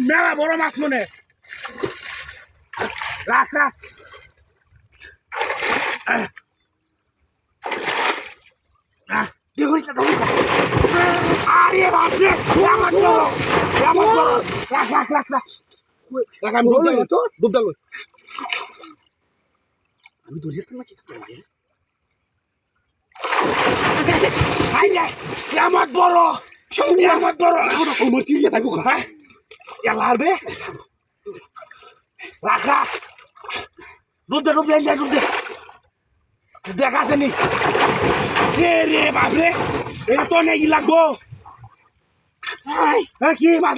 মেলা বড় মাছ মনে রাখ রাখ আরে বাপরে আমার বড় রাখ রাখ রাখ রাখ রাখ আমি ডুব ডাল আমি ধরে না কি করতে আমার বড় আমার বড় আমার তিরিয়ে থাকবো হ্যাঁ লাড়বে রাখ রাখ ডুব দে ডুব দে দেখাছে নি রে বাপরে এটা তো নেই লাগবো কি মাছ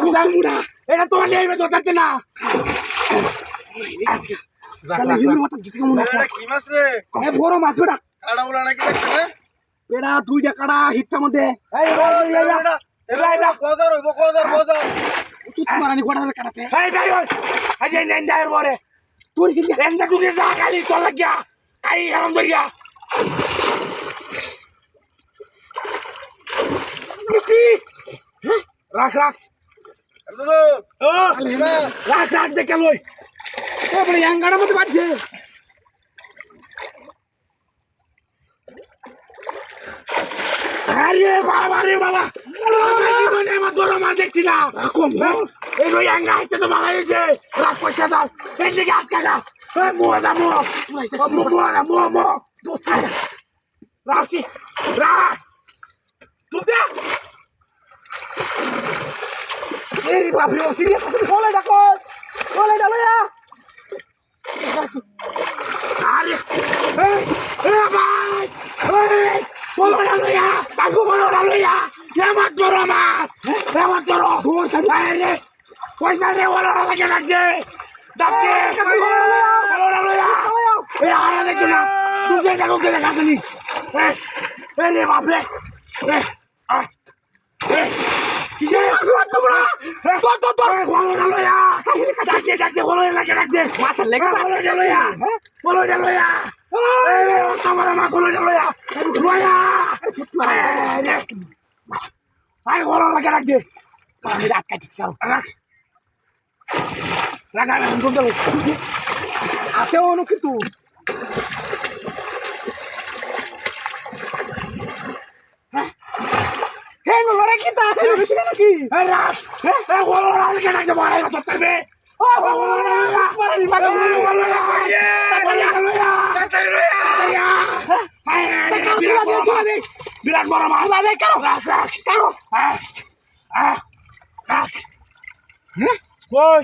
এটা তো নেই ধরতে না বড় মাছ বেটা বেটা দুইটা কাড়া হিটটার মধ্যে মারানি গোটা কাটাতে তোর যা খালি চল লাগিয়া খাই গেলাম ধরিয়া রাখ রাখ রাখ রাখ দেখে লই গাড়ার মধ্যে বাজছে আরে বাবা রে বাবা আমার বড় মাছ দেখছি না এই আঙ্গা হাইতে তো মারা গেছে রাখ পয়সা দাও এই দিকে আটকা গা রাখছি রাখ তুলতে এরি বাপরে ও সিরিয়াস বলে ডাকো বলে ডালয়া আরে এ ভাই এই বলে ডালয়া তাকু বলে ডালয়া আমার বড় মাছ আমার বড় দূর বাইরে পয়সা নে বলে লাগে ডাকছে ডাকছে বলে ডালয়া এ আরে দেখো না তুই দেখো কে দেখাছনি এ রে বাপরে কিসে তোমরা তো বলো ডালয়া ডাকছে বলে লাগে ডাকছে মাছ লেগে বলে ডালয়া এ তোমার মা বলে ডালয়া রোয়া আই বলে লাগে ডাকছে আমি আটকা দিচ্ছি রাখ রাখ আছে অনু কিন্তু নাকি বিরাট বড় মাছ কারো কই